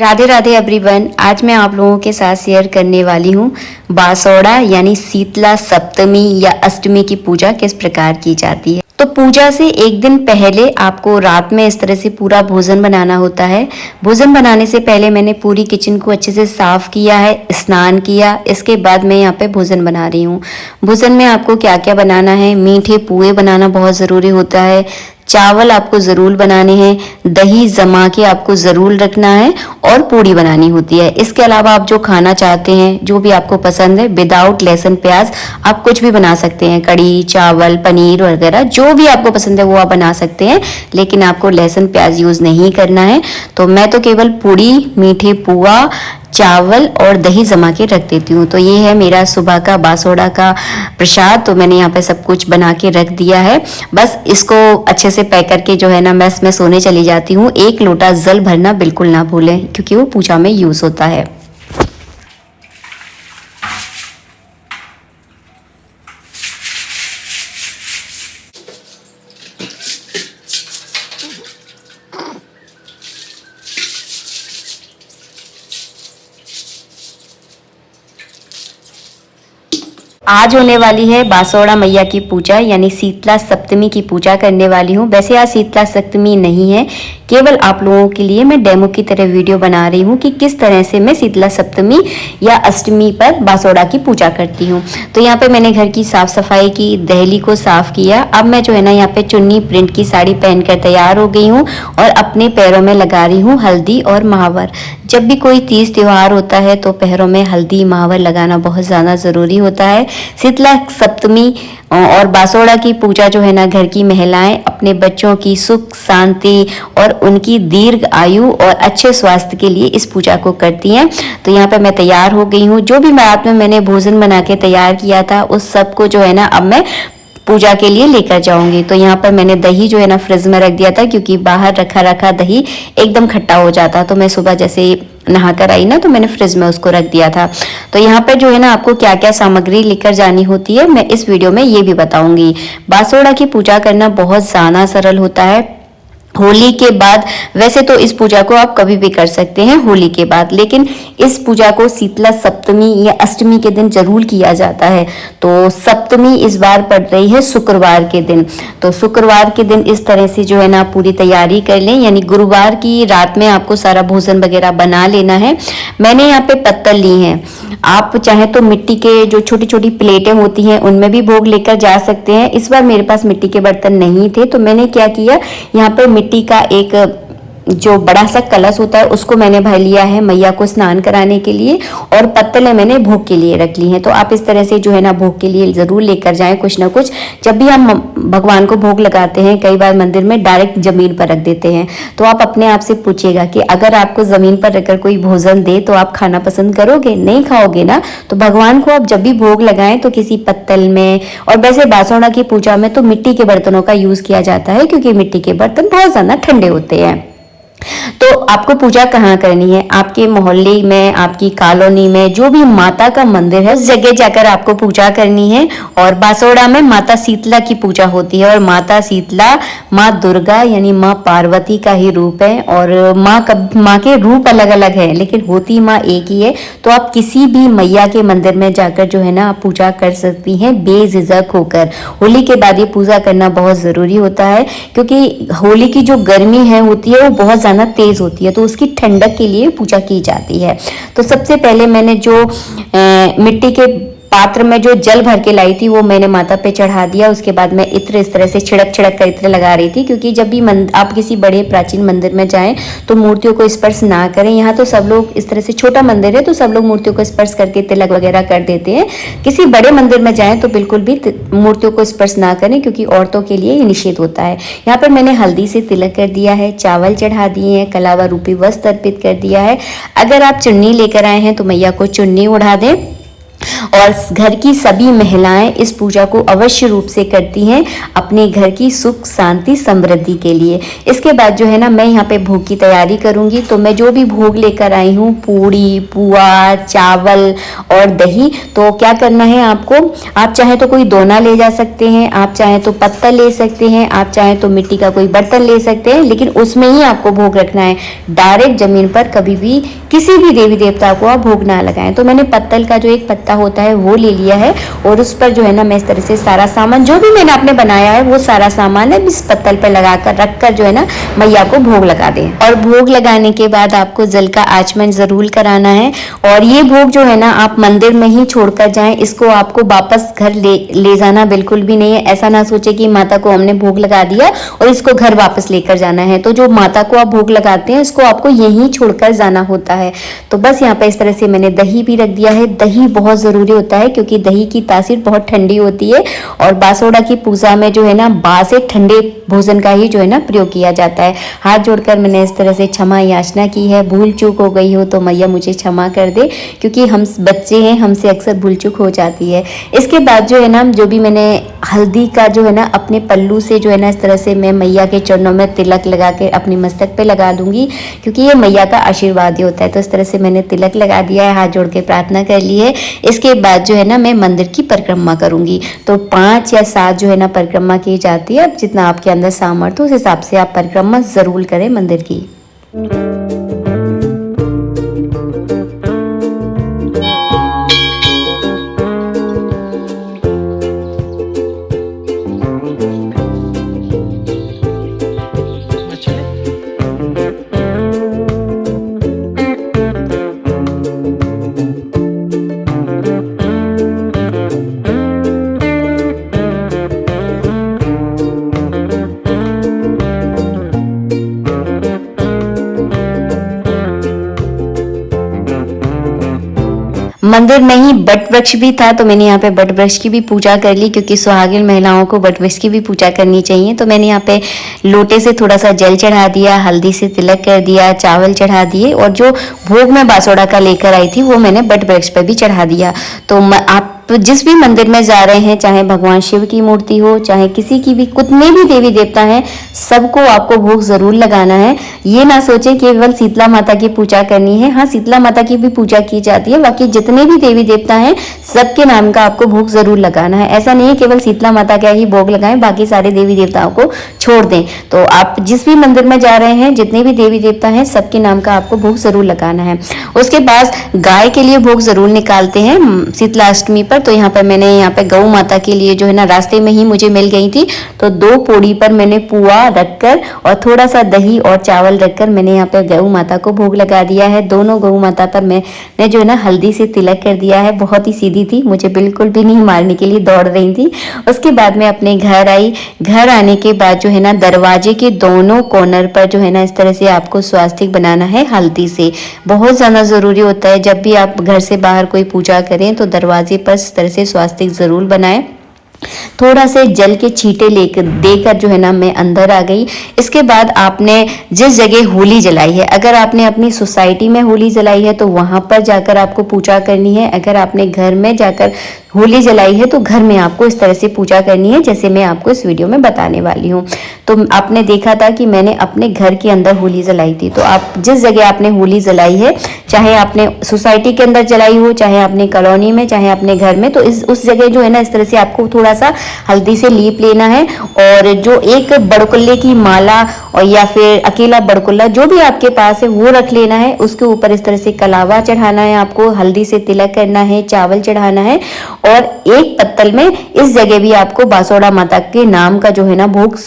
Radhe Radhe everyone. आज मैं आप लोगों के साथ शेयर करने वाली हूँ बासोड़ा यानी शीतला सप्तमी या अष्टमी की पूजा किस प्रकार की जाती है। तो पूजा से एक दिन पहले आपको रात में इस तरह से पूरा भोजन बनाना होता है। भोजन बनाने से पहले मैंने पूरी किचन को अच्छे से साफ किया है, स्नान किया। इसके बाद मैं यहाँ पे भोजन बना रही हूँ। भोजन में आपको क्या क्या बनाना है, मीठे पुए बनाना बहुत ज़रूरी होता है, चावल आपको ज़रूर बनाने हैं, दही जमा के आपको ज़रूर रखना है और पूड़ी बनानी होती है। इसके अलावा आप जो खाना चाहते हैं, जो भी आपको पसंद है, विदाउट लहसुन प्याज आप कुछ भी बना सकते हैं। कड़ी, चावल, पनीर वगैरह जो भी आपको पसंद है वो आप बना सकते हैं, लेकिन आपको लहसुन प्याज यूज़ नहीं करना है। तो मैं तो केवल पूड़ी, मीठे पुआ, चावल और दही जमा के रख देती हूँ। तो ये है मेरा सुबह का बासोड़ा का प्रसाद। तो मैंने यहाँ पे सब कुछ बना के रख दिया है। बस इसको अच्छे से पैक करके जो है ना बस मैं सोने चली जाती हूँ। 1 लोटा जल भरना बिल्कुल ना भूलें, क्योंकि वो पूजा में यूज होता है। आज होने वाली है बासोड़ा मैया की पूजा यानी शीतला सप्तमी की पूजा करने वाली हूँ। वैसे आज शीतला सप्तमी नहीं है, केवल आप लोगों के लिए मैं डेमो की तरह वीडियो बना रही हूँ कि किस तरह से मैं शीतला सप्तमी या अष्टमी पर बासोड़ा की पूजा करती हूँ। तो यहाँ पे मैंने घर की साफ सफाई की, दहली को साफ किया। अब मैं जो है ना यहाँ पे चुन्नी प्रिंट की साड़ी पहनकर तैयार हो गई हूँ और अपने पैरों में लगा रही हूँ हल्दी और महावर। जब भी कोई तीज त्योहार होता है तो पैरों में हल्दी महावर लगाना बहुत ज़्यादा ज़रूरी होता है। शीतला सप्तमी और बासोड़ा की पूजा जो है ना घर की महिलाएं अपने बच्चों की सुख शांति और उनकी दीर्घ आयु और अच्छे स्वास्थ्य के लिए इस पूजा को करती हैं। तो यहाँ पे मैं तैयार हो गई हूँ। जो भी रात में मैंने भोजन बना के तैयार किया था उस सब को जो है ना अब मैं पूजा के लिए लेकर जाऊंगी। तो यहाँ पर मैंने दही जो है ना फ्रिज में रख दिया था, क्योंकि बाहर रखा दही एकदम खट्टा हो जाता। तो मैं सुबह जैसे नहा कर आई ना तो मैंने फ्रिज में उसको रख दिया था। तो यहाँ पर जो है ना आपको क्या क्या सामग्री लेकर जानी होती है मैं इस वीडियो में ये भी बताऊंगी। बासोड़ा की पूजा करना बहुत ज्यादा सरल होता है। होली के बाद, वैसे तो इस पूजा को आप कभी भी कर सकते हैं होली के बाद, लेकिन इस पूजा को शीतला सप्तमी या अष्टमी के दिन जरूर किया जाता है। तो सप्तमी इस बार पड़ रही है शुक्रवार के दिन। तो शुक्रवार के दिन इस तरह से जो है ना पूरी तैयारी कर लें, यानी गुरुवार की रात में आपको सारा भोजन वगैरह बना लेना है। मैंने यहाँ पे पत्तल ली हैं, आप चाहे तो मिट्टी के जो छोटी छोटी प्लेटें होती हैं उनमें भी भोग लेकर जा सकते हैं। इस बार मेरे पास मिट्टी के बर्तन नहीं थे तो मैंने क्या किया, यहाँ पे मिट्टी का एक जो बड़ा सा कलश होता है उसको मैंने भर लिया है मैया को स्नान कराने के लिए, और पत्तलें मैंने भोग के लिए रख ली हैं। तो आप इस तरह से जो है ना भोग के लिए जरूर लेकर जाएं कुछ ना कुछ। जब भी हम भगवान को भोग लगाते हैं कई बार मंदिर में डायरेक्ट जमीन पर रख देते हैं। तो आप अपने आप से पूछिएगा कि अगर आपको जमीन पर रखकर कोई भोजन दे तो आप खाना पसंद करोगे? नहीं खाओगे ना। तो भगवान को आप जब भी भोग लगाएं तो किसी पत्तल में, और वैसे बासोड़ा की पूजा में तो मिट्टी के बर्तनों का यूज किया जाता है, क्योंकि मिट्टी के बर्तन बहुत ज्यादा ठंडे होते हैं। तो आपको पूजा कहाँ करनी है? आपके मोहल्ले में, आपकी कॉलोनी में जो भी माता का मंदिर है उस जगह जाकर आपको पूजा करनी है। और बासोड़ा में माता शीतला की पूजा होती है, और माता शीतला माँ दुर्गा यानी माँ पार्वती का ही रूप है। और माँ के रूप अलग अलग है लेकिन होती माँ एक ही है। तो आप किसी भी मैया के मंदिर में जाकर जो है ना आप पूजा कर सकती हैं बेझिझक होकर। होली के बाद ये पूजा करना बहुत जरूरी होता है, क्योंकि होली की जो गर्मी है होती है वो बहुत ज्यादा तेज होती है, तो उसकी ठंडक के लिए पूजा की जाती है। तो सबसे पहले मैंने जो मिट्टी के पात्र में जो जल भर के लाई थी वो मैंने माता पे चढ़ा दिया। उसके बाद मैं इत्र इस तरह से छिड़क छिड़क कर इत्र लगा रही थी, क्योंकि जब भी आप किसी बड़े प्राचीन मंदिर में जाएं तो मूर्तियों को स्पर्श ना करें। यहाँ तो सब लोग इस तरह से, छोटा मंदिर है तो सब लोग मूर्तियों को स्पर्श करके तिलक वगैरह कर देते हैं। किसी बड़े मंदिर में जाएं तो बिल्कुल भी मूर्तियों को स्पर्श ना करें, क्योंकि औरतों के लिए ये निषेध होता है। यहाँ पर मैंने हल्दी से तिलक कर दिया है, चावल चढ़ा दिए हैं, कलावा रूपी वस्त्र अर्पित कर दिया है। अगर आप चुन्नी लेकर आए हैं तो मैया को चुन्नी उड़ा दें। और घर की सभी महिलाएं इस पूजा को अवश्य रूप से करती हैं अपने घर की सुख शांति समृद्धि के लिए। इसके बाद जो है ना मैं यहाँ पे भोग की तैयारी करूंगी। तो मैं जो भी भोग लेकर आई हूँ, पूड़ी, पुआ, चावल और दही, तो क्या करना है आपको, आप चाहे तो कोई दोना ले जा सकते हैं, आप चाहे तो पत्तल ले सकते हैं, आप चाहे तो मिट्टी का कोई बर्तन ले सकते हैं, लेकिन उसमें ही आपको भोग रखना है। डायरेक्ट जमीन पर कभी भी किसी भी देवी देवता को आप भोग ना लगाएं। तो मैंने पत्तल का जो एक पत्ता होता है वो ले लिया है और उस पर जो है ना मैं इस तरह से सारा सामान जो भी मैंने आपने बनाया है वो सारा सामान है इस पत्तल पर लगाकर रखकर जो है ना मैया को भोग लगा दें। और भोग लगाने के बाद आपको जल का आचमन जरूर कराना है। और ये भोग जो है ना आप मंदिर में ही छोड़कर जाएं, इसको आपको वापस घर ले जाना बिल्कुल भी नहीं है। ऐसा ना सोचे कि माता को हमने भोग लगा दिया और इसको घर वापस लेकर जाना है। तो जो माता को आप भोग लगाते हैं इसको आपको यहीं छोड़कर जाना होता है। तो बस यहाँ पे इस तरह से मैंने दही भी रख दिया है। दही बहुत जरूरी होता है क्योंकि दही की तासीर बहुत ठंडी होती है और बासोड़ा की पूजा में जो है ना बासे ठंडे भोजन का ही जो है ना प्रयोग किया जाता है। हाथ जोड़कर मैंने इस तरह से क्षमा याचना की है। भूल चूक हो गई हो तो मैया मुझे क्षमा कर दे, क्योंकि हम बच्चे हैं, हमसे अक्सर भूल चूक हो जाती है। इसके बाद जो है ना जो भी मैंने हल्दी का जो है ना अपने पल्लू से जो है ना इस तरह से मैं मैया के चरणों में तिलक लगा के अपनी मस्तक पे लगा दूंगी, क्योंकि ये मैया का आशीर्वाद ही होता है। तो इस तरह से मैंने तिलक लगा दिया है, हाथ जोड़ के प्रार्थना कर ली है। इसके बाद जो है ना मैं मंदिर की परिक्रमा करूंगी। तो 5 या 7 जो है ना परिक्रमा की जाती है। अब जितना आपके अंदर सामर्थ्य उस हिसाब से आप परिक्रमा जरूर करें मंदिर की। मंदिर में ही बट वृक्ष भी था, तो मैंने यहाँ पे बट वृक्ष की भी पूजा कर ली, क्योंकि सुहागिन महिलाओं को बट वृक्ष की भी पूजा करनी चाहिए। तो मैंने यहाँ पे लोटे से थोड़ा सा जल चढ़ा दिया, हल्दी से तिलक कर दिया, चावल चढ़ा दिए और जो भोग मैं बासोड़ा का लेकर आई थी वो मैंने बट वृक्ष पर भी चढ़ा दिया। तो आप जिस भी मंदिर में जा रहे हैं, चाहे भगवान शिव की मूर्ति हो, चाहे किसी की भी, कितने भी देवी देवता हैं, सबको आपको भोग जरूर लगाना है। ये ना सोचें कि केवल शीतला माता की पूजा करनी है। हाँ, शीतला माता की भी पूजा की जाती है, बाकी जितने भी देवी देवता हैं सबके नाम का आपको भोग जरूर लगाना है। ऐसा नहीं है केवल शीतला माता का ही भोग लगाएं, बाकी सारे देवी देवताओं को छोड़ दें। तो आप जिस भी मंदिर में जा रहे हैं, जितने भी देवी देवता हैं, सबके नाम का आपको भोग जरूर लगाना है। उसके बाद गाय के लिए भोग जरूर निकालते हैं शीतला अष्टमी पर। तो यहाँ पर मैंने यहाँ पे गौ माता के लिए जो है ना रास्ते में ही मुझे मिल गई थी, तो 2 पोड़ी पर मैंने पुआ रखकर और थोड़ा सा दही और चावल रखकर मैंने यहाँ पे गौ माता को भोग लगा दिया है। दोनों गौ माता पर मैंने जो है ना हल्दी से तिलक कर दिया है। बहुत ही सीधी थी, मुझे बिल्कुल भी नहीं मारने के लिए दौड़ रही थी। उसके बाद मैं अपने घर आई। घर आने के बाद जो है ना दरवाजे के दोनों कॉर्नर पर जो है ना इस तरह से आपको स्वास्तिक बनाना है हल्दी से। बहुत ज्यादा जरूरी होता है, जब भी आप घर से बाहर कोई पूजा करें तो दरवाजे पर इस तरह से स्वास्तिक जरूर बनाएं। थोड़ा से जल के छींटे लेकर देकर जो है ना मैं अंदर आ गई। इसके बाद आपने जिस जगह होली जलाई है, अगर आपने अपनी सोसाइटी में होली जलाई है तो वहां पर जाकर आपको पूजा करनी है। अगर आपने घर में जाकर होली जलाई है तो घर में आपको इस तरह से पूजा करनी है, जैसे मैं आपको इस वीडियो में बताने वाली हूँ। तो आपने देखा था कि मैंने अपने घर के अंदर होली जलाई थी। तो आप जिस जगह आपने होली जलाई है, चाहे आपने सोसाइटी के अंदर जलाई हो, चाहे अपने कॉलोनी में, चाहे अपने घर में, तो उस जगह जो है ना इस तरह से आपको थोड़ा सा हल्दी से लीप लेना है। और जो एक बड़कुल्ले की माला और या फिर अकेला बड़कुल्ला जो भी आपके पास है वो रख लेना है। उसके ऊपर इस तरह से कलावा चढ़ाना है, आपको हल्दी से तिलक करना है, चावल चढ़ाना है और एक पत्तल में इस जगह भी आपको बासोड़ा माता के नाम का जो है ना भोग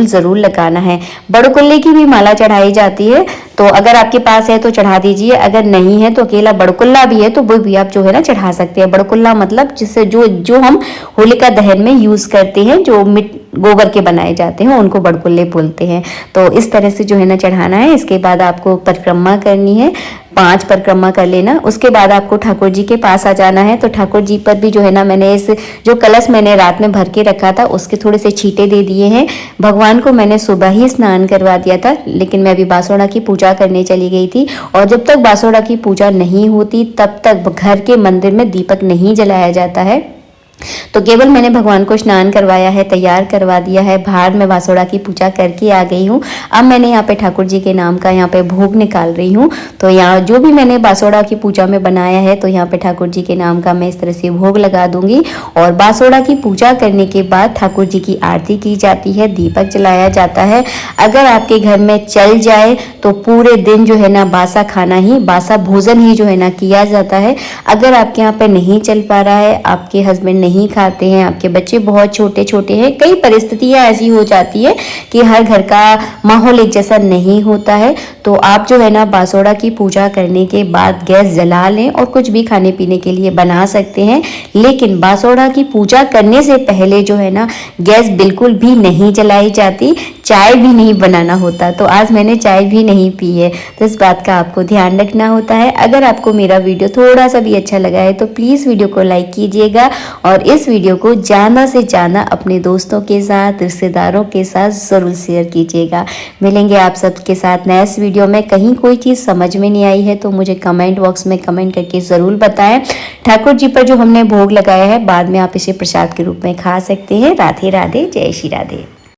जरूर लगाना है। बड़कुल्ले की भी माला चढ़ाई जाती है, तो अगर आपके पास है तो चढ़ा दीजिए, अगर नहीं है तो अकेला बड़कुल्ला भी है तो वो भी आप जो है ना चढ़ा सकते हैं। बड़कुल्ला मतलब जिससे जो हम होलिका दहन में यूज करते हैं, जो गोबर के बनाए जाते हैं, उनको बड़कुल्ले बोलते हैं। तो इस तरह से जो है ना चढ़ाना है। इसके बाद आपको परिक्रमा करनी है, 5 परिक्रमा कर लेना। उसके बाद आपको ठाकुर जी के पास आ जाना है। तो ठाकुर जी पर भी जो है ना मैंने इस जो कलश मैंने रात में भर के रखा था उसके थोड़े से छींटे दे दिए हैं। भगवान को मैंने सुबह ही स्नान करवा दिया था, लेकिन मैं अभी बासोड़ा की पूजा करने चली गई थी। और जब तक बासोड़ा की पूजा नहीं होती तब तक घर के मंदिर में दीपक नहीं जलाया जाता है। तो केवल मैंने भगवान को स्नान करवाया है, तैयार करवा दिया है, बाहर में बासोड़ा की पूजा करके आ गई हूँ। अब मैंने यहाँ पे ठाकुर जी के नाम का यहाँ पे भोग निकाल रही हूँ। तो यहाँ जो भी मैंने बासोड़ा की पूजा में बनाया है तो यहाँ पे ठाकुर जी के नाम का मैं इस तरह से भोग लगा दूंगी। और बासोड़ा की पूजा करने के बाद ठाकुर जी की आरती की जाती है, दीपक जलाया जाता है। अगर आपके घर में चल जाए तो पूरे दिन जो है ना बासा खाना ही, बासा भोजन ही जो है ना किया जाता है। अगर आपके यहाँ पे नहीं चल पा रहा है, आपके हस्बैंड नहीं खाते हैं, आपके बच्चे बहुत छोटे छोटे हैं, कई परिस्थितियां ऐसी हो जाती है कि हर घर का माहौल एक जैसा नहीं होता है, तो आप जो है ना बासोड़ा की पूजा करने के बाद गैस जला लें और कुछ भी खाने पीने के लिए बना सकते हैं। लेकिन बासोड़ा की पूजा करने से पहले जो है ना गैस बिल्कुल भी नहीं जलाई जाती, चाय भी नहीं बनाना होता। तो आज मैंने चाय भी नहीं पी है, तो इस बात का आपको ध्यान रखना होता है। अगर आपको मेरा वीडियो थोड़ा सा भी अच्छा लगा है तो प्लीज़ वीडियो को लाइक कीजिएगा और इस वीडियो को ज़्यादा से ज़्यादा अपने दोस्तों के साथ, रिश्तेदारों के साथ ज़रूर शेयर कीजिएगा। मिलेंगे आप सबके साथ नेक्स्ट वीडियो में। कहीं कोई चीज़ समझ में नहीं आई है तो मुझे कमेंट बॉक्स में कमेंट करके ज़रूर बताएं। ठाकुर जी पर जो हमने भोग लगाया है बाद में आप इसे प्रसाद के रूप में खा सकते हैं। राधे राधे, जय श्री राधे।